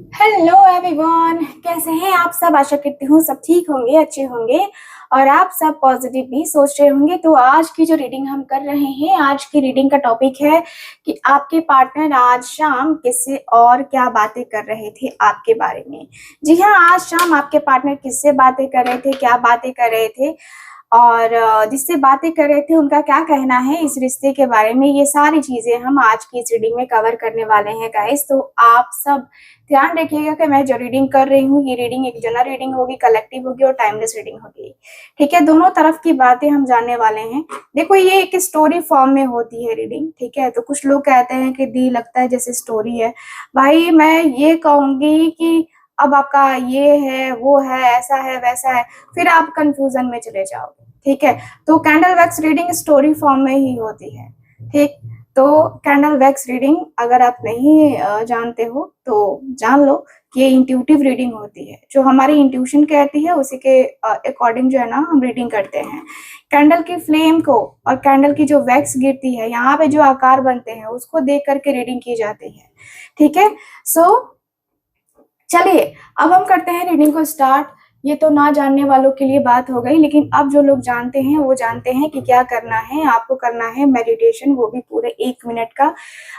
Hello everyone, कैसे हैं आप सब। आशा करती हूँ सब ठीक होंगे, अच्छे होंगे और आप सब पॉजिटिव भी सोच रहे होंगे। तो आज की जो रीडिंग हम कर रहे हैं, आज की रीडिंग का टॉपिक है कि आपके पार्टनर आज शाम किससे और क्या बातें कर रहे थे आपके बारे में। जी हाँ, आज शाम आपके पार्टनर किससे बातें कर रहे थे, क्या बातें कर रहे थे और जिससे बातें कर रहे थे उनका क्या कहना है इस रिश्ते के बारे में, ये सारी चीजें हम आज की इस रीडिंग में कवर करने वाले हैं गाइस। तो आप सब ध्यान रखिएगा कि मैं जो रीडिंग कर रही हूँ ये रीडिंग एक जनरल रीडिंग होगी, कलेक्टिव होगी और टाइमलेस रीडिंग होगी। ठीक है, दोनों तरफ की बातें हम जानने वाले हैं। देखो, ये एक स्टोरी फॉर्म में होती है रीडिंग। ठीक है, तो कुछ लोग कहते हैं कि दी लगता है जैसे स्टोरी है। भाई मैं ये कहूंगी कि अब आपका ये है, वो है, ऐसा है, वैसा है, फिर आप कंफ्यूजन में चले जाओगे। ठीक है, तो candle wax reading story form में ही होती है। ठीक, तो कैंडल वैक्स रीडिंग अगर आप नहीं जानते हो तो जान लो कि ये इंट्यूटिव रीडिंग होती है। जो हमारी इंट्यूशन कहती है उसी के अकॉर्डिंग जो है ना हम रीडिंग करते हैं। कैंडल की फ्लेम को और कैंडल की जो वैक्स गिरती है, यहाँ पे जो आकार बनते हैं उसको देख करके रीडिंग की जाती है। ठीक है, सो चलिए अब हम करते हैं रीडिंग को स्टार्ट। ये तो ना जानने वालों के लिए बात हो गई, लेकिन अब जो लोग जानते हैं वो जानते हैं कि क्या करना है। आपको करना है मेडिटेशन, वो भी पूरे 1 मिनट का।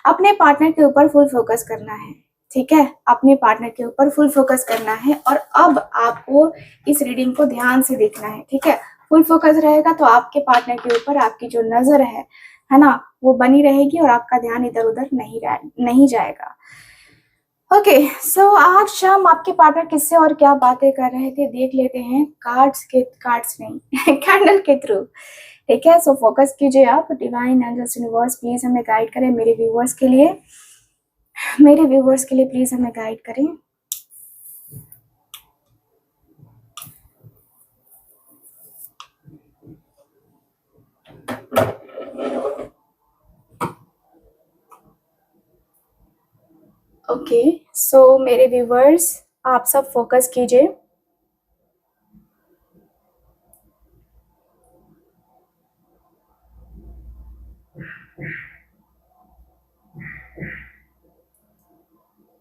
अपने पार्टनर के ऊपर फुल फोकस करना है। ठीक है, अपने पार्टनर के ऊपर फुल फोकस करना है और अब आपको इस रीडिंग को ध्यान से देखना है। ठीक है, फुल फोकस रहेगा तो आपके पार्टनर के ऊपर आपकी जो नजर है ना, वो बनी रहेगी और आपका ध्यान इधर उधर नहीं जाएगा। ओके, सो आज शाम आपके पार्टनर किससे और क्या बातें कर रहे थे देख लेते हैं, कार्ड्स नहीं कैंडल के थ्रू। ठीक है, सो फोकस कीजिए आप। डिवाइन एंजल्स, यूनिवर्स प्लीज हमें गाइड करें। मेरे व्यूवर्स के लिए प्लीज हमें गाइड करें। ओके, सो मेरे व्यूवर्स आप सब फोकस कीजिए।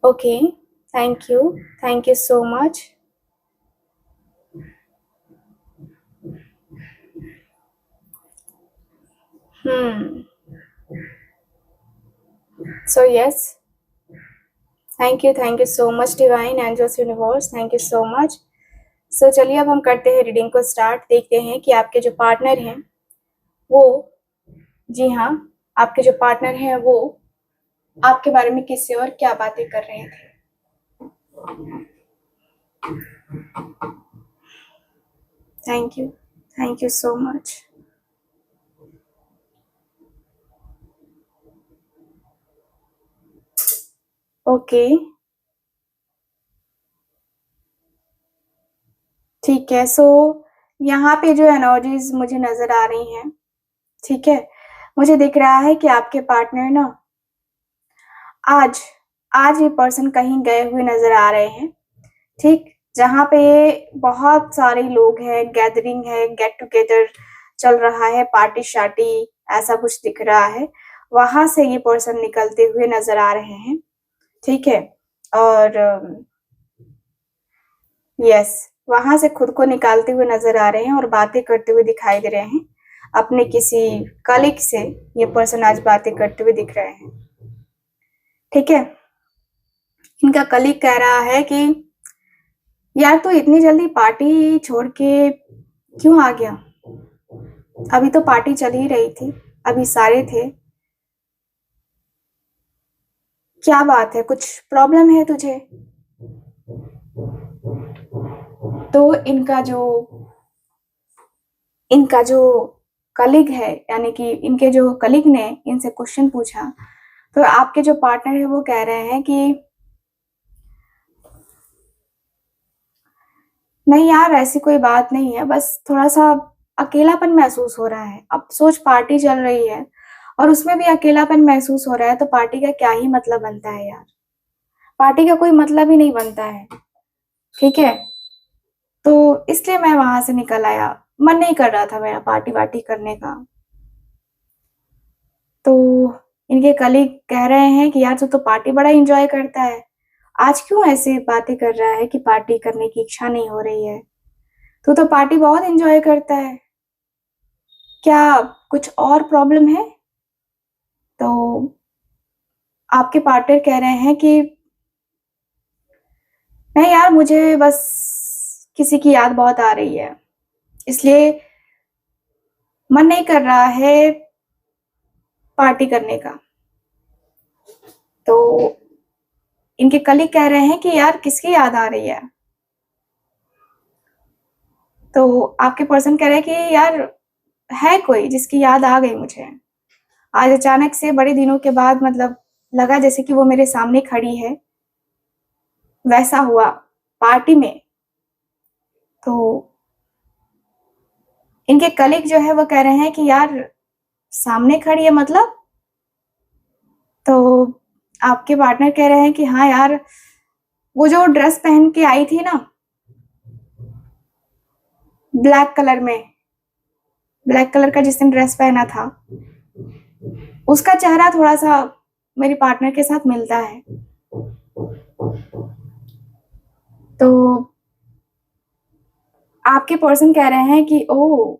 Okay, thank you so much. So yes, thank you so much divine angels, universe, thank you so much. So चलिए अब हम करते हैं रीडिंग को स्टार्ट। देखते हैं कि आपके जो पार्टनर हैं वो, जी हाँ, आपके जो पार्टनर हैं वो आपके बारे में किससे और क्या बातें कर रहे थे। Thank you so much. Okay, ठीक है, सो यहाँ पे जो एनर्जीज मुझे नजर आ रही हैं, ठीक है, मुझे दिख रहा है कि आपके पार्टनर ना आज आज ये पर्सन कहीं गए हुए नजर आ रहे हैं। ठीक, जहाँ पे बहुत सारे लोग हैं, गैदरिंग है, गेट टुगेदर चल रहा है, पार्टी शार्टी ऐसा कुछ दिख रहा है। वहां से ये पर्सन निकलते हुए नजर आ रहे हैं। ठीक है, और यस, वहां से खुद को निकालते हुए नजर आ रहे हैं और बातें करते हुए दिखाई दे रहे हैं। अपने किसी कलीग से ये पर्सन आज बातें करते हुए दिख रहे हैं। ठीक है, इनका कलीग कह रहा है कि यार तू इतनी जल्दी पार्टी छोड़ के क्यों आ गया, अभी तो पार्टी चल ही रही थी, अभी सारे थे, क्या बात है, कुछ प्रॉब्लम है तुझे। तो इनका जो कलीग है, यानी कि इनके जो कलीग ने इनसे क्वेश्चन पूछा, तो आपके जो पार्टनर है वो कह रहे हैं कि नहीं यार ऐसी कोई बात नहीं है, बस थोड़ा सा अकेलापन महसूस हो रहा है। अब सोच, पार्टी चल रही है और उसमें भी अकेलापन महसूस हो रहा है, तो पार्टी का क्या ही मतलब बनता है यार, पार्टी का कोई मतलब ही नहीं बनता है। ठीक है, तो इसलिए मैं वहां से निकल आया, मन नहीं कर रहा था मेरा पार्टी वार्टी करने का। तो इनके कलीग कह रहे हैं कि यार तू तो पार्टी बड़ा एंजॉय करता है, आज क्यों ऐसे बातें कर रहा है कि पार्टी करने की इच्छा नहीं हो रही है? तू तो पार्टी बहुत एंजॉय करता है। क्या कुछ और प्रॉब्लम है? तो आपके पार्टनर कह रहे हैं कि नहीं यार, मुझे बस किसी की याद बहुत आ रही है, इसलिए मन नहीं कर रहा है पार्टी करने का। तो इनके कलीग कह रहे हैं कि यार किसकी याद आ रही है? तो आपके पर्सन कह रहे हैं कि यार है कोई जिसकी याद आ गई मुझे। आज अचानक से बड़े दिनों के बाद मतलब लगा जैसे कि वो मेरे सामने खड़ी है, वैसा हुआ पार्टी में। तो इनके कलीग जो है वो कह रहे हैं कि यार सामने खड़ी है मतलब? तो आपके पार्टनर कह रहे हैं कि हाँ यार, वो जो ड्रेस पहन के आई थी ना, ब्लैक कलर में, ब्लैक कलर का जिसने ड्रेस पहना था, उसका चेहरा थोड़ा सा मेरी पार्टनर के साथ मिलता है। तो आपके पर्सन कह रहे हैं कि ओ,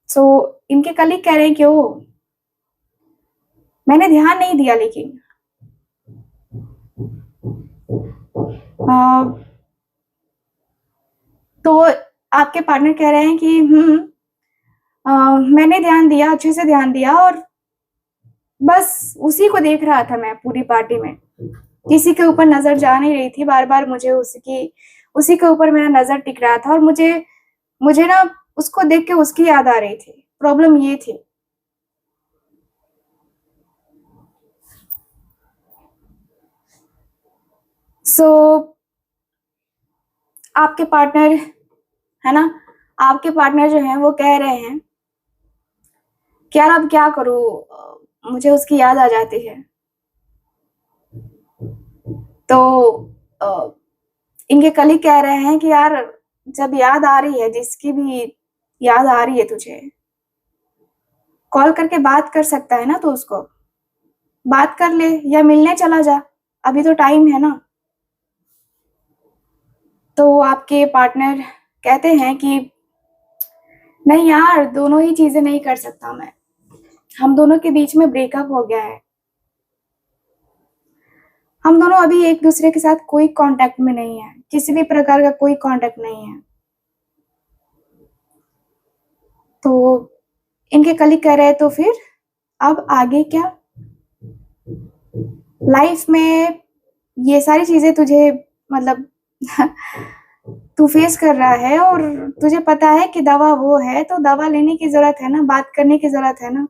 सो इनके कलीग कह रहे हैं कि ओ, मैंने ध्यान नहीं दिया, लेकिन तो आपके पार्टनर कह रहे हैं कि मैंने ध्यान दिया, अच्छे से ध्यान दिया, और बस उसी को देख रहा था मैं पूरी पार्टी में। किसी के ऊपर नजर जा नहीं रही थी, बार बार मुझे उसी के ऊपर मेरा नजर टिक रहा था, और मुझे मुझे ना उसको देख के उसकी याद आ रही थी। प्रॉब्लम ये थी। सो आपके पार्टनर है ना, आपके पार्टनर जो है वो कह रहे हैं कि यार अब क्या करूं, मुझे उसकी याद आ जाती है। तो इनके कलीग कह रहे हैं कि यार जब याद आ रही है, जिसकी भी याद आ रही है तुझे, कॉल करके बात कर सकता है ना, तो उसको बात कर ले या मिलने चला जा, अभी तो टाइम है ना। तो आपके पार्टनर कहते हैं कि नहीं यार, दोनों ही चीजें नहीं कर सकता मैं, हम दोनों के बीच में ब्रेकअप हो गया है, हम दोनों अभी एक दूसरे के साथ कोई कांटेक्ट में नहीं है, किसी भी प्रकार का कोई कांटेक्ट नहीं है। तो इनके कलीग कह रहे हैं तो फिर अब आगे क्या? लाइफ में ये सारी चीजें तुझे मतलब तू फेस कर रहा है, और तुझे पता है कि दवा वो है, तो दवा लेने की जरूरत है ना, बात करने की जरूरत है ना।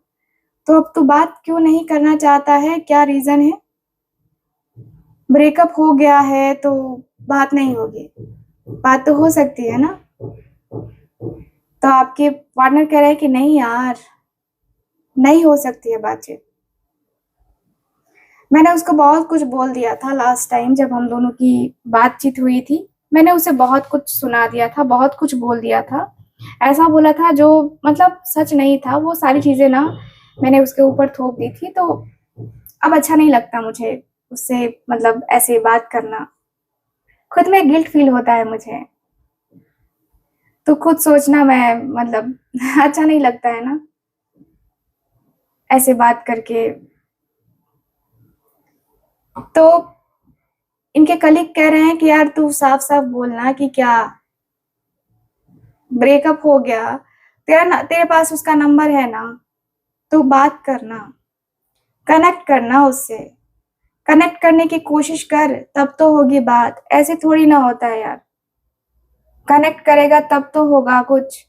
तो अब तू बात क्यों नहीं करना चाहता है? क्या रीजन है? ब्रेकअप हो गया है तो बात नहीं होगी? बात तो हो सकती है ना। तो आपके पार्टनर कह रहे हैं कि नहीं यार, नहीं हो सकती है बातचीत। मैंने उसको बहुत कुछ बोल दिया था लास्ट टाइम जब हम दोनों की बातचीत हुई थी। मैंने उसे बहुत कुछ सुना दिया था, बहुत कुछ बोल दिया था, ऐसा बोला था जो मतलब सच नहीं था। वो सारी चीजें ना मैंने उसके ऊपर थोप दी थी। तो अब अच्छा नहीं लगता मुझे उससे मतलब ऐसे बात करना, खुद में गिल्ट फील होता है मुझे। तो खुद सोचना, मैं मतलब अच्छा नहीं लगता है ना ऐसे बात करके। तो इनके कलीग कह रहे हैं कि यार तू साफ साफ बोलना कि क्या ब्रेकअप हो गया, तेरे पास उसका नंबर है ना, तो बात करना, कनेक्ट करना उससे, कनेक्ट करने की कोशिश कर, तब तो होगी बात। ऐसे थोड़ी ना होता है यार, कनेक्ट करेगा तब तो होगा कुछ।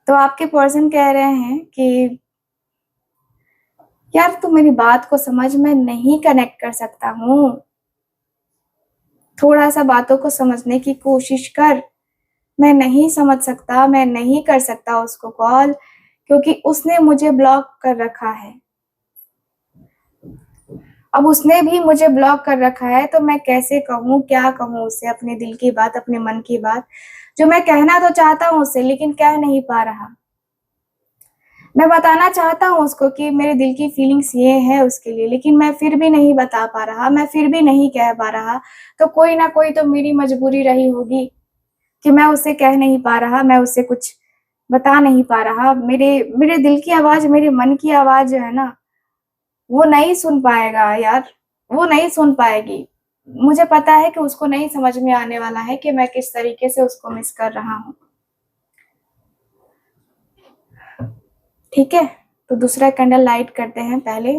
तो आपके पर्सन कह रहे हैं कि यार तू मेरी बात को समझ, मैं नहीं कनेक्ट कर सकता हूँ, थोड़ा सा बातों को समझने की कोशिश कर। मैं नहीं समझ सकता, मैं नहीं कर सकता उसको कॉल, क्योंकि उसने मुझे ब्लॉक कर रखा है। अब उसने भी मुझे ब्लॉक कर रखा है, तो मैं कैसे कहूँ, क्या कहूँ उसे अपने दिल की बात, अपने मन की बात, जो मैं कहना तो चाहता हूँ उसे, लेकिन कह नहीं पा रहा। मैं बताना चाहता हूँ उसको कि मेरे दिल की फीलिंग्स ये है उसके लिए, लेकिन मैं फिर भी नहीं बता पा रहा, मैं फिर भी नहीं कह पा रहा। तो कोई ना कोई तो मेरी मजबूरी रही होगी कि मैं उसे कह नहीं पा रहा, मैं उसे कुछ बता नहीं पा रहा। मेरे मेरे दिल की आवाज, मेरे मन की आवाज जो है ना, वो नहीं सुन पाएगा यार, वो नहीं सुन पाएगी। मुझे पता है कि उसको नहीं समझ में आने वाला है कि मैं किस तरीके से उसको मिस कर रहा हूँ। ठीक है, तो दूसरा कैंडल लाइट करते हैं पहले।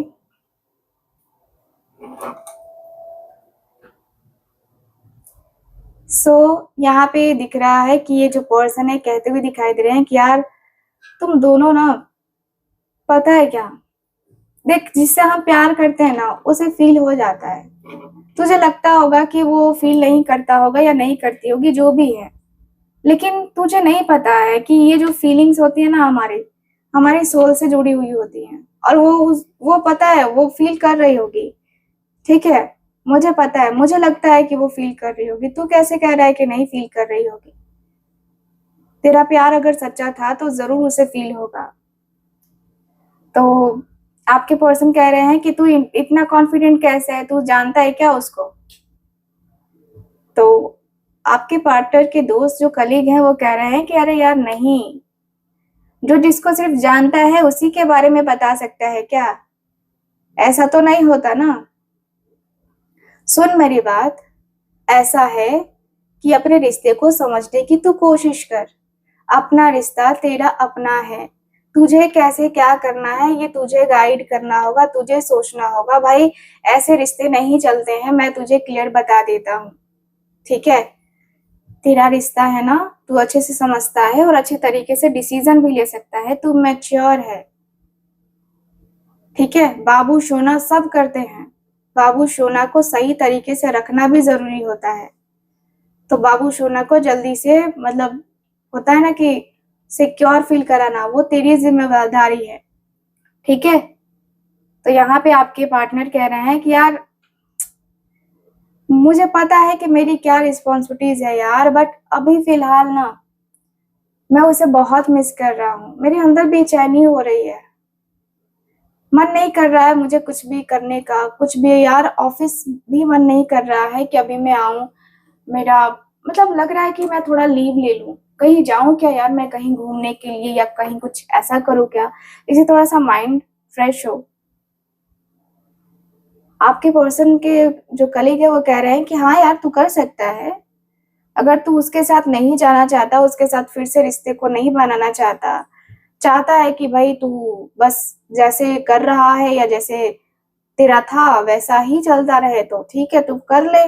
यहाँ पे दिख रहा है कि ये जो पर्सन है कहते हुए दिखाई दे रहे हैं कि यार तुम दोनों ना, पता है क्या, देख जिससे हम प्यार करते हैं ना उसे फील हो जाता है। तुझे लगता होगा कि वो फील नहीं करता होगा या नहीं करती होगी, जो भी है, लेकिन तुझे नहीं पता है कि ये जो फीलिंग्स होती है ना हमारी हमारी सोल से जुड़ी हुई होती हैं, और वो पता है वो फील कर रही होगी। ठीक है, मुझे पता है, मुझे लगता है कि वो फील कर रही होगी। तू कैसे कह रहा है कि नहीं फील कर रही होगी? तेरा प्यार अगर सच्चा था तो जरूर उसे फील होगा। तो आपके पर्सन कह रहे हैं कि तू इतना कॉन्फिडेंट कैसे है, तू जानता है क्या उसको? तो आपके पार्टनर के दोस्त जो कलीग हैं वो कह रहे हैं कि अरे यार नहीं, जो जिसको सिर्फ जानता है उसी के बारे में बता सकता है क्या? ऐसा तो नहीं होता ना। सुन मेरी बात, ऐसा है कि अपने रिश्ते को समझने की तू कोशिश कर। अपना रिश्ता तेरा अपना है, तुझे कैसे क्या करना है ये तुझे गाइड करना होगा, तुझे सोचना होगा भाई। ऐसे रिश्ते नहीं चलते हैं, मैं तुझे क्लियर बता देता हूँ। ठीक है, तेरा रिश्ता है ना, तू अच्छे से समझता है और अच्छे तरीके से डिसीजन भी ले सकता है, तू मैच्योर है। ठीक है, बाबू सोना सब करते हैं, बाबू सोना को सही तरीके से रखना भी जरूरी होता है। तो बाबू सोना को जल्दी से, मतलब होता है ना कि सिक्योर फील कराना, वो तेरी जिम्मेदारी है। ठीक है, तो यहाँ पे आपके पार्टनर कह रहे हैं कि यार मुझे पता है कि मेरी क्या रिस्पॉन्सिबिलिटीज है यार, बट अभी फिलहाल ना मैं उसे बहुत मिस कर रहा हूँ, मेरे अंदर बेचैनी हो रही है, मन नहीं कर रहा है मुझे कुछ भी करने का, कुछ भी यार, ऑफिस भी मन नहीं कर रहा है कि अभी मैं आऊं। मेरा मतलब लग रहा है कि मैं थोड़ा लीव ले लूं, कहीं जाऊं क्या यार, मैं कहीं घूमने के लिए या कहीं कुछ ऐसा करूं क्या, इसे थोड़ा सा माइंड फ्रेश हो। आपके पर्सन के जो कलीग है वो कह रहे हैं कि हाँ यार तू कर सकता है, अगर तू उसके साथ नहीं जाना चाहता, उसके साथ फिर से रिश्ते को नहीं बनाना चाहता, चाहता है कि भाई तू बस जैसे कर रहा है या जैसे तेरा था वैसा ही चलता रहे, तो ठीक है तू कर ले।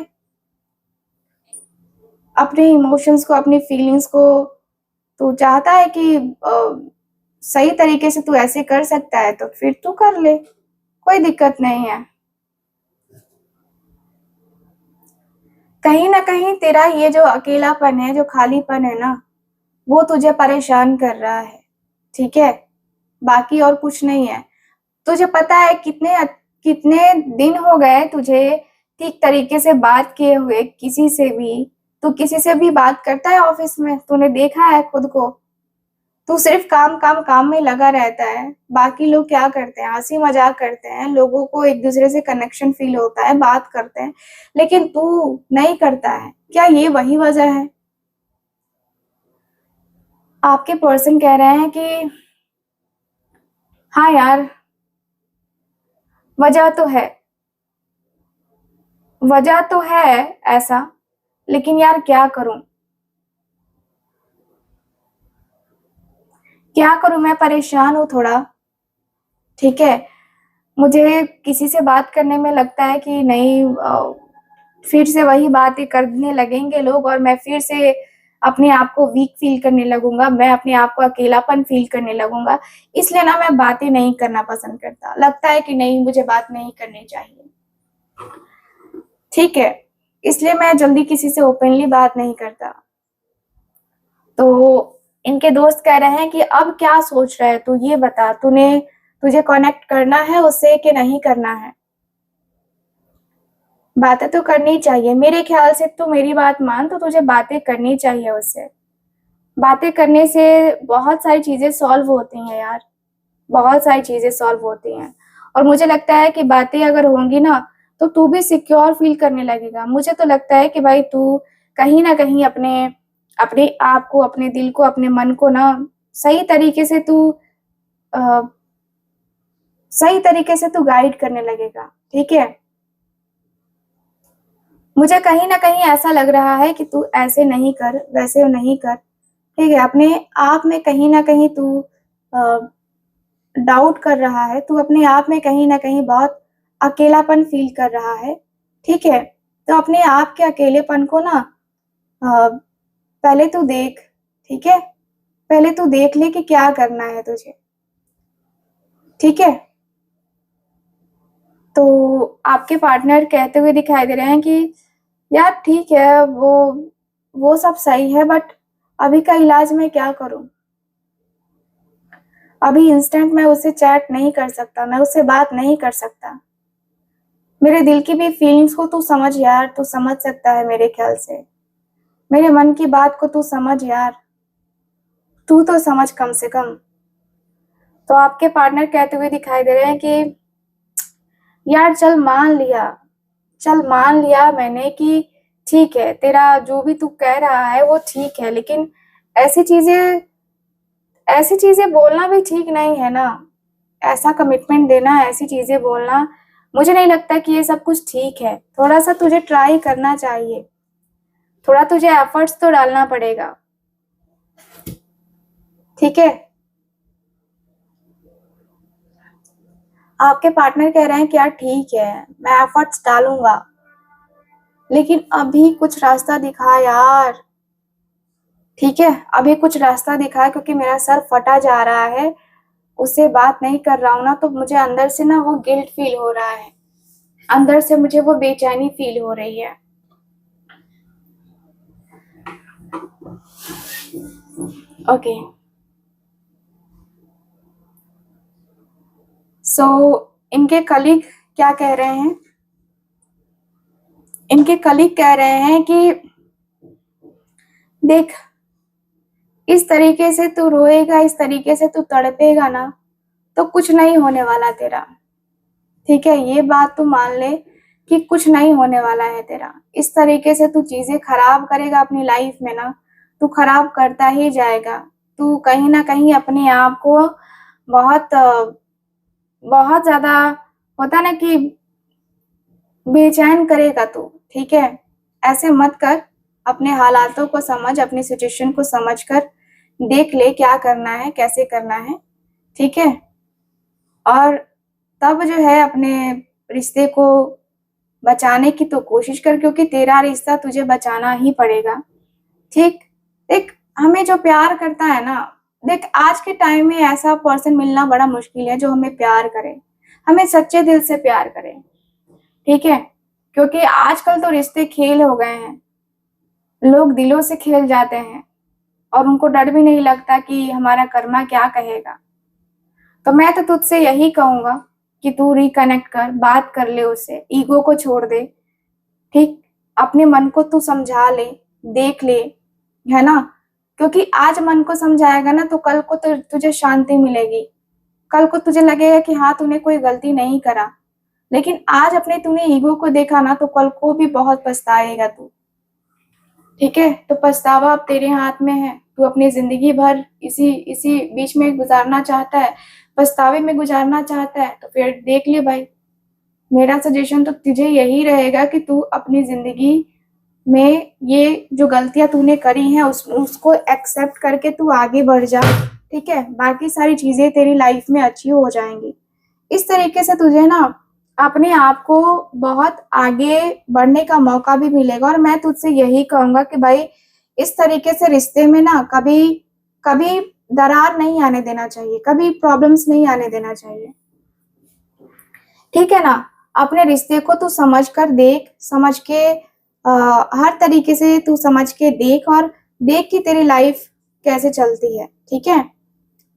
अपने इमोशंस को, अपनी फीलिंग्स को तू चाहता है कि सही तरीके से तू ऐसे कर सकता है तो फिर तू कर ले, कोई दिक्कत नहीं है। कहीं ना कहीं तेरा ये जो अकेलापन है, जो खालीपन है ना, वो तुझे परेशान कर रहा है। ठीक है, बाकी और कुछ नहीं है। तुझे पता है कितने कितने दिन हो गए तुझे ठीक तरीके से बात किए हुए किसी से भी? तू किसी से भी बात करता है ऑफिस में? तूने देखा है खुद को? तू सिर्फ काम काम काम में लगा रहता है। बाकी लोग क्या करते हैं, हंसी मजाक करते हैं, लोगों को एक दूसरे से कनेक्शन फील होता है, बात करते हैं, लेकिन तू नहीं करता है क्या? ये वही वजह है? आपके पर्सन कह रहे हैं कि हाँ यार, वजह तो है, वजह तो है ऐसा, लेकिन यार क्या करूं, क्या करूं, मैं परेशान हूं थोड़ा। ठीक है, मुझे किसी से बात करने में लगता है कि नहीं, फिर से वही बातें करने लगेंगे लोग और मैं फिर से अपने आप को वीक फील करने लगूंगा, मैं अपने आप को अकेलापन फील करने लगूंगा। इसलिए ना मैं बातें नहीं करना पसंद करता, लगता है कि नहीं मुझे बात नहीं करनी चाहिए। ठीक है, इसलिए मैं जल्दी किसी से ओपनली बात नहीं करता। तो इनके दोस्त कह रहे हैं कि अब क्या सोच रहा है तू, ये बता, तुझे कनेक्ट करना है उससे कि नहीं करना है? बातें तो करनी चाहिए मेरे ख्याल से, तू मेरी बात मान तो तुझे बातें करनी चाहिए उससे। बातें करने से बहुत सारी चीजें सॉल्व होती हैं यार। बहुत सारी चीजें सॉल्व होती हैं। और मुझे लगता है कि बातें अगर होंगी ना तो तू भी सिक्योर फील करने लगेगा। मुझे तो लगता है कि भाई तू कहीं ना कहीं अपने अपने आप को, अपने दिल को, अपने मन को ना सही तरीके से तू अ, सही तरीके से तू गाइड करने लगेगा। ठीक है, मुझे कहीं ना कहीं ऐसा लग रहा है कि तू ऐसे नहीं कर, वैसे नहीं कर। ठीक है, अपने आप में कहीं ना कहीं तू डाउट कर रहा है, तू अपने आप में कहीं ना कहीं बहुत अकेलापन फील कर रहा है। ठीक है, तो अपने आप के अकेलेपन को ना अ, पहले तू देख। ठीक है, पहले तू देख ले कि क्या करना है तुझे। ठीक है, तो आपके पार्टनर कहते हुए दिखाई दे रहे हैं कि यार ठीक है, वो सब सही है, बट अभी का इलाज मैं क्या करूं। अभी इंस्टेंट मैं उससे चैट नहीं कर सकता, मैं उससे बात नहीं कर सकता। मेरे दिल की भी फीलिंग्स को तू समझ यार, तू समझ सकता है मेरे ख्याल से। मेरे मन की बात को तू समझ यार, तू तो समझ कम से कम। तो आपके पार्टनर कहते हुए दिखाई दे रहे हैं कि यार चल मान लिया मैंने कि ठीक है, तेरा जो भी तू कह रहा है वो ठीक है, लेकिन ऐसी चीजें ऐसी चीजें बोलना भी ठीक नहीं है ना। ऐसा कमिटमेंट देना, ऐसी चीजें बोलना, मुझे नहीं लगता कि ये सब कुछ ठीक है। थोड़ा सा तुझे ट्राई करना चाहिए, थोड़ा तुझे एफर्ट्स तो डालना पड़ेगा। ठीक है, आपके पार्टनर कह रहे हैं कि यार ठीक है, मैं एफर्ट्स डालूंगा, लेकिन अभी कुछ रास्ता दिखा यार। ठीक है, अभी कुछ रास्ता दिखा, क्योंकि मेरा सर फटा जा रहा है। उससे बात नहीं कर रहा हूं ना तो मुझे अंदर से ना वो गिल्ट फील हो रहा है, अंदर से मुझे वो बेचैनी फील हो रही है। ओके, सो इनके कलीग क्या कह रहे हैं? इनके कलीग कह रहे हैं कि देख, इस तरीके से तू रोएगा, इस तरीके से तू तड़पेगा ना तो कुछ नहीं होने वाला तेरा। ठीक है, ये बात तू मान ले कि कुछ नहीं होने वाला है तेरा। इस तरीके से तू चीजें खराब करेगा अपनी लाइफ में ना, तू खराब करता ही जाएगा। तू कहीं ना कहीं अपने आप को बहुत बहुत ज्यादा, होता ना कि बेचैन करेगा तू। ठीक है, ऐसे मत कर। अपने हालातों को समझ, अपनी सिचुएशन को समझ कर देख ले क्या करना है, कैसे करना है। ठीक है, और तब जो है अपने रिश्ते को बचाने की तो कोशिश कर, क्योंकि तेरा रिश्ता तुझे बचाना ही पड़ेगा। ठीक, देख, हमें जो प्यार करता है ना, देख आज के टाइम में ऐसा पर्सन मिलना बड़ा मुश्किल है जो हमें प्यार करे, हमें सच्चे दिल से प्यार करे। ठीक है, क्योंकि आजकल तो रिश्ते खेल हो गए हैं, लोग दिलों से खेल जाते हैं और उनको डर भी नहीं लगता कि हमारा कर्मा क्या कहेगा। तो मैं तो तुझसे यही कहूंगा कि तू रिकनेक्ट कर, बात कर ले उससे, ईगो को छोड़ दे। ठीक, अपने मन को तू समझा ले, देख ले, है ना। क्योंकि आज मन को समझाएगा ना तो कल को तुझे शांति मिलेगी। कल को तुझे लगेगा कि हाँ तूने कोई गलती नहीं करा, लेकिन आज अपने तूने ईगो को देखा ना तो कल को भी बहुत पछताएगा तू। ठीक है, तो पछतावा अब तेरे हाथ में है। तू अपनी जिंदगी भर इसी इसी बीच में गुजारना चाहता है, पछतावे में गुजारना चाहता है, तो फिर देख ले भाई, मेरा सजेशन तो तुझे यही रहेगा कि तू अपनी जिंदगी में ये जो गलतियां तूने करी हैं उसको एक्सेप्ट करके तू आगे बढ़ जा। ठीक है, बाकी सारी चीजें तेरी लाइफ में अच्छी हो जाएंगी। इस तरीके से तुझे ना अपने आप को बहुत आगे बढ़ने का मौका भी मिलेगा। और मैं तुझसे यही कहूंगा कि भाई इस तरीके से रिश्ते में ना कभी कभी दरार नहीं आने देना चाहिए, कभी प्रॉब्लम्स नहीं आने देना चाहिए। ठीक है ना, अपने रिश्ते को तू समझ कर देख, समझ के हर तरीके से तू समझ के देख, और देख कि तेरी लाइफ कैसे चलती है। ठीक है,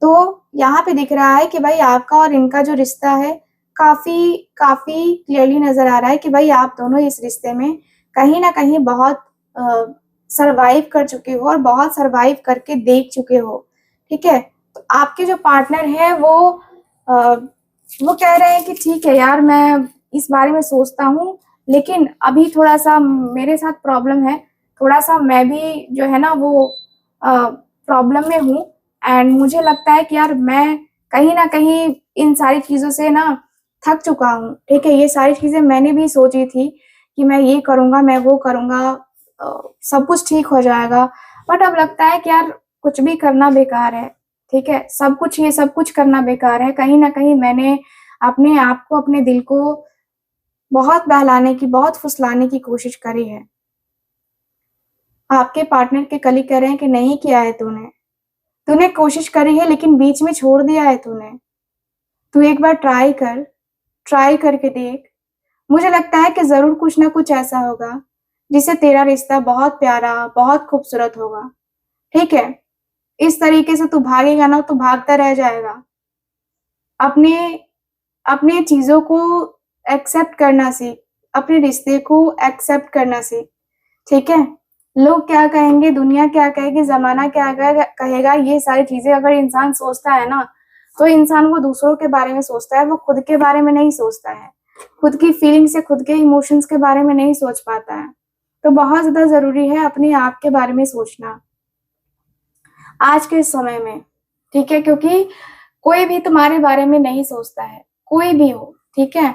तो यहाँ पे दिख रहा है कि भाई आपका और इनका जो रिश्ता है काफी काफी क्लियरली नजर आ रहा है कि भाई आप दोनों इस रिश्ते में कहीं ना कहीं बहुत सरवाइव कर चुके हो और बहुत सरवाइव करके देख चुके हो। ठीक है, तो आपके जो पार्टनर है वो अ, वो कह रहे हैं कि ठीक है यार, मैं इस बारे में सोचता हूँ, लेकिन अभी थोड़ा-सा मेरे साथ प्रॉब्लम है, थोड़ा-सा मैं भी जो है ना वो प्रॉब्लम में हूँ एंड मुझे लगता है कि यार मैं कहीं न कहीं इन सारी चीज़ों से ना थक चुका हूँ, ठीक है? ये सारी चीज़ें मैंने भी सोची थी कि मैं ये करूँगा, मैं वो करूँगा, सब कुछ ठीक हो जाएगा। बट अब लगता है कि यार कुछ भी करना बेकार है, ठीक है? सब कुछ करना बेकार है। कहीं न कहीं मैंने अपने आप को, अपने दिल को बहुत बहलाने की, बहुत फुसलाने की कोशिश करी है। आपके पार्टनर के कलीग कह रहे हैं कि नहीं किया है तूने। तूने कोशिश करी है लेकिन बीच में छोड़ दिया है तूने। तू एक बार ट्राई करके देख। मुझे लगता है कि ज़रूर कुछ न कुछ ऐसा होगा, जिससे तेरा रिश्ता बहुत प्यारा, बहुत खूबसूरत होगा, ठीक है? इस तरीके से तू भागेगा ना तो भागता रह जाएगा। अपने अपने चीज़ों को एक्सेप्ट करना सीख, अपने रिश्ते को एक्सेप्ट करना सीख, ठीक है? लोग क्या कहेंगे, दुनिया क्या कहेगी, ज़माना क्या कहेगा, ये सारी चीज़ें अगर इंसान सोचता है ना, तो इंसान वो दूसरों के बारे में सोचता है, वो खुद के बारे में नहीं सोचता है। खुद की फीलिंग्स या खुद के इमोशंस के बारे में नहीं सोच पाता है। तो बहुत ज़्यादा ज़रूरी है अपने आप के बारे में सोचना, आज के समय में, ठीक है? क्योंकि कोई भी तुम्हारे बारे में नहीं सोचता है, कोई भी हो, ठीक है?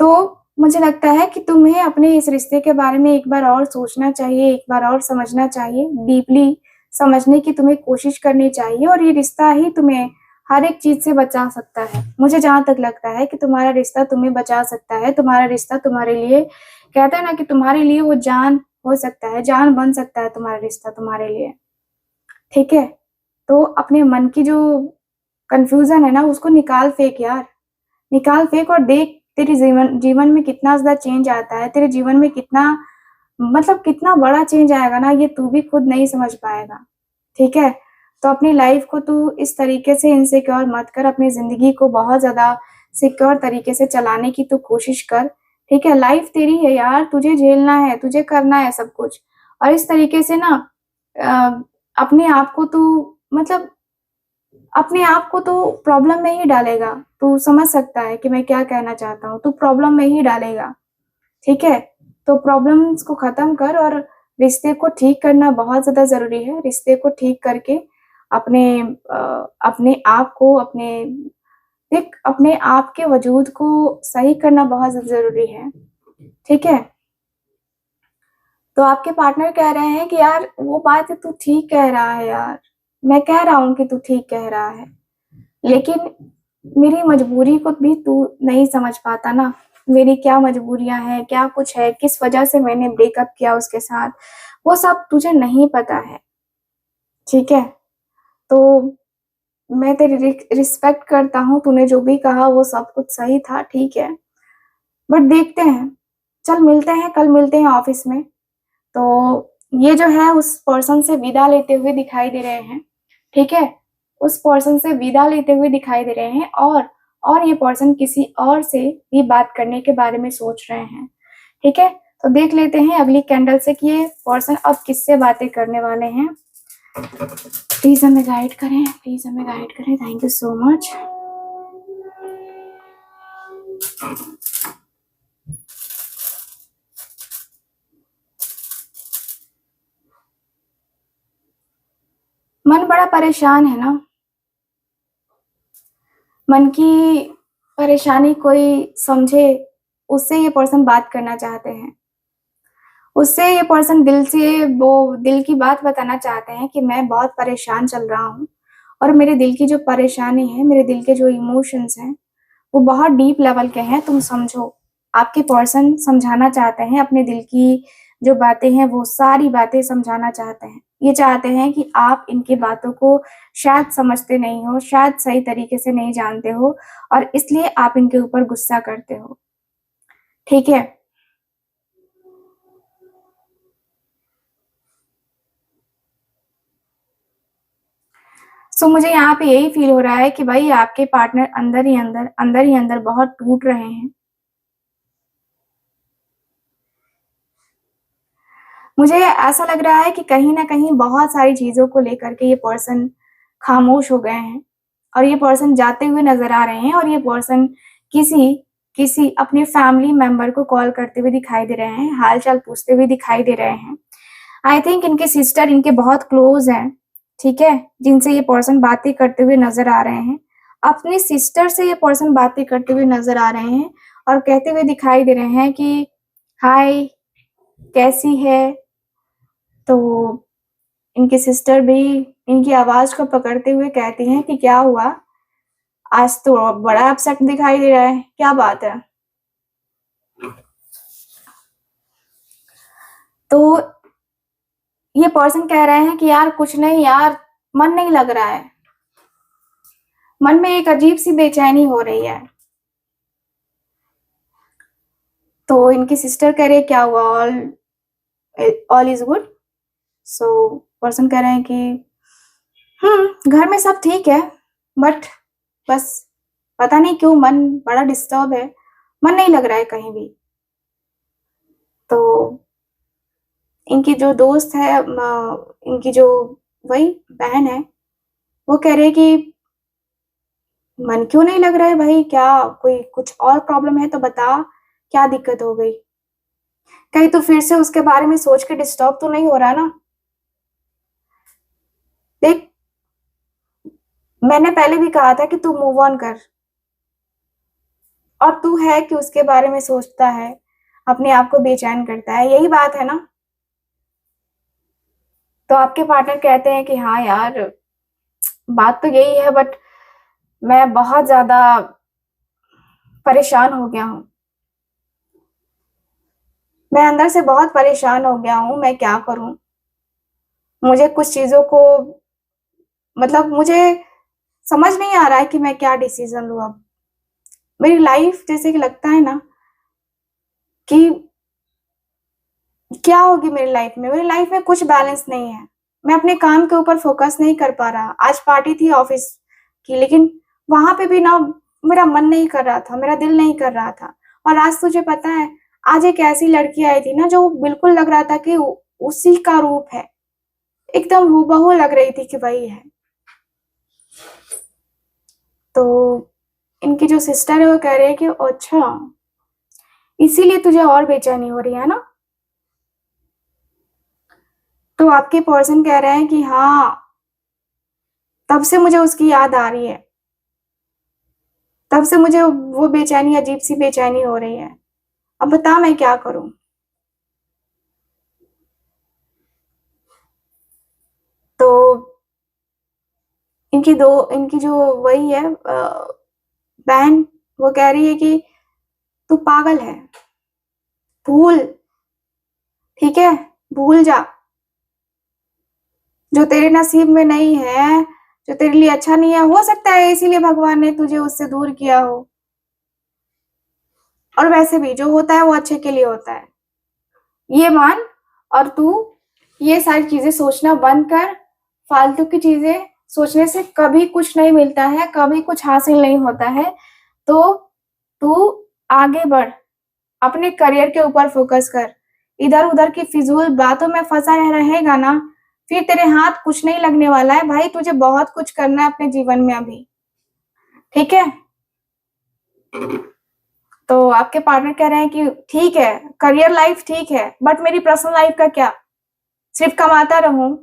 तो मुझे लगता है कि तुम्हें अपने इस रिश्ते के बारे में एक बार और सोचना चाहिए, एक बार और समझना चाहिए, डीपली समझने की तुम्हें कोशिश करनी चाहिए और ये रिश्ता ही तुम्हें हर एक चीज़ से बचा सकता है। मुझे जहाँ तक लगता है कि तुम्हारा रिश्ता तुम्हें बचा सकता है, तुम्हारा रिश्ता तुम्हारे लिए कहते हैं ना कि तुम्हारे लिए वो जान हो सकता है, जान बन सकता है तुम्हारा रिश्ता तुम्हारे लिए, ठीक है? तो अपने मन की जो कन्फ्यूज़न है ना, उसको निकाल फेंक यार। निकाल फेंक और देख तेरे जीवन जीवन में कितना ज़्यादा चेंज आता है, तेरे जीवन में कितना मतलब कितना बड़ा चेंज आएगा ना, ये तू भी खुद नहीं समझ पाएगा, ठीक है? तो अपनी लाइफ़ को तू इस तरीके से इनसिक्योर मत कर, अपनी ज़िंदगी को बहुत ज़्यादा सिक्योर तरीके से चलाने की तू कोशिश कर, ठीक है? लाइफ़ तेरी है यार, तुझे झेलना है, तुझे करना है सब कुछ और इस तरीके से ना अ, अपने आप को तू मतलब अपने आप को तो प्रॉब्लम में ही डालेगा। तू समझ सकता है कि मैं क्या कहना चाहता हूँ, तू प्रॉब्लम में ही डालेगा, ठीक है? तो प्रॉब्लम्स को ख़त्म कर और रिश्ते को ठीक करना बहुत ज़्यादा ज़रूरी है। रिश्ते को ठीक करके अपने अपने आप को अपने आप के वजूद को सही करना बहुत ज़्यादा ज़रूरी है, ठीक है? तो आपके पार्टनर कह रहे हैं कि यार वो बात तू ठीक कह रहा है यार, मैं कह रहा हूँ कि तू ठीक कह रहा है। लेकिन मेरी मजबूरी को भी तू नहीं समझ पाता ना, मेरी क्या मजबूरियाँ हैं, क्या कुछ है, किस वजह से मैंने ब्रेकअप किया उसके साथ, वो सब तुझे नहीं पता है, ठीक है? तो मैं तेरी रिस्पेक्ट करता हूँ, तूने जो भी कहा वो सब कुछ सही था, ठीक है। बट देखते हैं, चल मिलते हैं, कल मिलते हैं ऑफ़िस में। तो ये जो है उस पर्सन से विदा लेते हुए दिखाई दे रहे हैं, ठीक है? उस पर्सन से विदा लेते हुए दिखाई दे रहे हैं और ये पर्सन किसी और से भी बात करने के बारे में सोच रहे हैं, ठीक है? तो देख लेते हैं अगली कैंडल से कि ये पर्सन अब किससे बातें करने वाले हैं। प्लीज़ हमें गाइड करें, प्लीज़ हमें गाइड करें। Thank you so much. मन बड़ा परेशान है ना, मन की परेशानी कोई समझे, उससे ये पर्सन बात करना चाहते हैं। उससे ये पर्सन दिल से वो दिल की बात बताना चाहते हैं कि मैं बहुत परेशान चल रहा हूँ और मेरे दिल की जो परेशानी है, मेरे दिल के जो इमोशंस हैं, वो बहुत डीप लेवल के हैं, तुम समझो। आपके पर्सन समझाना चाहते हैं, अपने दिल की जो बातें हैं, वो सारी बातें समझाना चाहते हैं। ये चाहते हैं कि आप इनकी बातों को शायद समझते नहीं हो, शायद सही तरीके से नहीं जानते हो और इसलिए आप इनके ऊपर गुस्सा करते हो, ठीक है? सो मुझे यहाँ पे यही फ़ील हो रहा है कि भाई आपके पार्टनर अंदर ही अंदर बहुत टूट रहे हैं। मुझे ऐसा लग रहा है कि कहीं न कहीं बहुत सारी चीज़ों को लेकर के ये पर्सन खामोश हो गए हैं। और ये पर्सन जाते हुए नजर आ रहे हैं, और ये पर्सन किसी किसी अपने फैमिली मेंबर को कॉल करते हुए दिखाई दे रहे हैं, हाल चाल पूछते हुए दिखाई दे रहे हैं। आई थिंक इनके सिस्टर इनके बहुत क्लोज हैं, ठीक है, जिनसे ये पर्सन बातें करते हुए नजर आ रहे हैं। अपनी सिस्टर से ये पर्सन बातें करते हुए नजर आ रहे हैं और कहते हुए दिखाई दे रहे हैं कि हाय, कैसी है। तो इनकी सिस्टर भी इनकी आवाज को पकड़ते हुए कहती हैं कि क्या हुआ, आज तो बड़ा अपसेट दिखाई दे रहा है, क्या बात है। तो ये पर्सन कह रहे हैं कि यार कुछ नहीं यार, मन नहीं लग रहा है, मन में एक अजीब सी बेचैनी हो रही है। तो इनकी सिस्टर कह रही है क्या हुआ, all is good. So person कह रहे हैं कि घर में सब ठीक है, बट बस पता नहीं क्यों मन बड़ा डिस्टर्ब है, मन नहीं लग रहा है कहीं भी। तो इनकी जो दोस्त है, इनकी जो वही बहन है, वो कह रहे हैं कि मन क्यों नहीं लग रहा है भाई, क्या कोई कुछ और प्रॉब्लम है तो बता, क्या दिक्कत हो गई, कहीं तो फिर से उसके बारे में सोच के डिस्टर्ब तो नहीं हो रहा ना। देख, मैंने पहले भी कहा था कि तू मूव ऑन कर, और तू है कि उसके बारे में सोचता है, अपने आप को बेचैन करता है, यही बात है ना। तो आपके पार्टनर कहते हैं कि हाँ यार, बात तो यही है, बट मैं बहुत ज्यादा परेशान हो गया हूँ, मैं अंदर से बहुत परेशान हो गया हूँ, मैं क्या करूँ। मुझे कुछ चीजों को, मतलब मुझे समझ नहीं आ रहा है कि मैं क्या डिसीजन लूँ अब। मेरी लाइफ जैसे कि लगता है ना कि क्या होगी मेरी लाइफ में कुछ बैलेंस नहीं है। मैं अपने काम के ऊपर फोकस नहीं कर पा रहा। आज पार्टी थी ऑफिस की, लेकिन वहां पे भी ना मेरा मन नहीं कर रहा था, मेरा दिल नहीं कर रहा था। और आज तुझे पता है, आज एक ऐसी लड़की आई थी ना जो बिल्कुल लग रहा था कि उसी का रूप है, एकदम हूबहू लग रही थी कि वही है। तो इनकी जो सिस्टर है वो कह रही है कि अच्छा, इसीलिए तुझे और बेचैनी हो रही है ना। तो आपके पर्सन कह रहे हैं कि हाँ, तब से मुझे उसकी याद आ रही है, तब से मुझे वो बेचैनी, अजीब सी बेचैनी हो रही है। अब बता मैं क्या करूं। तो इनकी जो वही है बहन, वो कह रही है कि तू पागल है, भूल, ठीक है, भूल जा। जो तेरे नसीब में नहीं है, जो तेरे लिए अच्छा नहीं है, हो सकता है इसीलिए भगवान ने तुझे उससे दूर किया हो। और वैसे भी जो होता है वो अच्छे के लिए होता है, ये मान। और तू ये सारी चीजें सोचना बंद कर। फालतू की चीजें सोचने से कभी कुछ नहीं मिलता है, कभी कुछ हासिल नहीं होता है। तो तू आगे बढ़, अपने करियर के ऊपर फोकस कर। इधर उधर की फिजूल बातों में फंसा रहेगा ना, फिर तेरे हाथ कुछ नहीं लगने वाला है भाई। तुझे बहुत कुछ करना है अपने जीवन में अभी, ठीक है। तो आपके पार्टनर कह रहे हैं कि ठीक है, करियर लाइफ ठीक है, बट मेरी पर्सनल लाइफ का क्या। सिर्फ कमाता रहूं,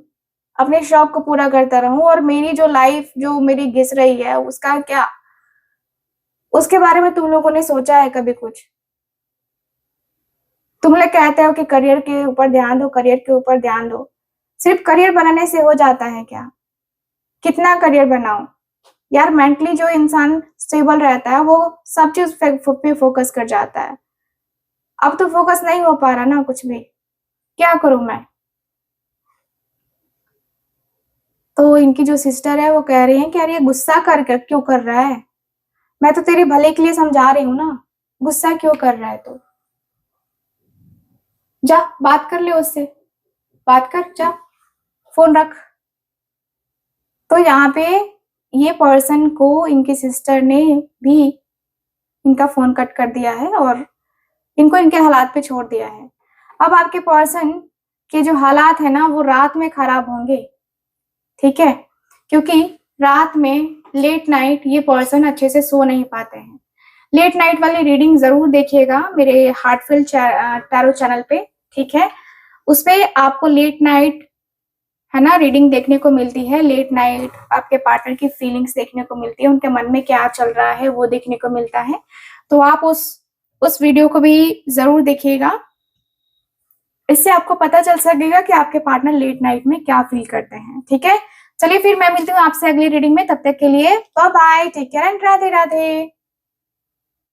अपने शौक को पूरा करता रहूं, और मेरी जो लाइफ जो मेरी घिस रही है उसका क्या। उसके बारे में तुम लोगों ने सोचा है कभी कुछ। तुम लोग कहते हो कि करियर के ऊपर ध्यान दो, करियर के ऊपर ध्यान दो। सिर्फ करियर बनाने से हो जाता है क्या। कितना करियर बनाओ यार। मेंटली जो इंसान स्टेबल रहता है वो सब चीज पे फोकस कर जाता है। अब तो फोकस नहीं हो पा रहा ना कुछ भी, क्या करूं मैं। तो इनकी जो सिस्टर है वो कह रही है कि यार ये गुस्सा कर क्यों कर रहा है, मैं तो तेरे भले के लिए समझा रही हूँ ना, गुस्सा क्यों कर रहा है। तो जा बात कर ले उससे, बात कर, जा फोन रख। तो यहाँ पे ये पर्सन को इनकी सिस्टर ने भी इनका फोन कट कर दिया है और इनको इनके हालात पे छोड़ दिया है। अब आपके पर्सन के जो हालात है ना वो रात में खराब होंगे, ठीक है, क्योंकि रात में लेट नाइट ये पर्सन अच्छे से सो नहीं पाते हैं। लेट नाइट वाली रीडिंग जरूर देखिएगा मेरे हार्टफुल टैरो चैनल पे, ठीक है। उस पे आपको लेट नाइट है ना रीडिंग देखने को मिलती है। लेट नाइट आपके पार्टनर की फीलिंग्स देखने को मिलती है, उनके मन में क्या चल रहा है वो देखने को मिलता है। तो आप उस वीडियो को भी जरूर देखिएगा, इससे आपको पता चल सकेगा कि आपके पार्टनर लेट नाइट में क्या फील करते हैं, ठीक है। चलिए फिर मैं मिलती हूँ आपसे अगली रीडिंग में, तब तक के लिए bye bye, take care and Radhe Radhe.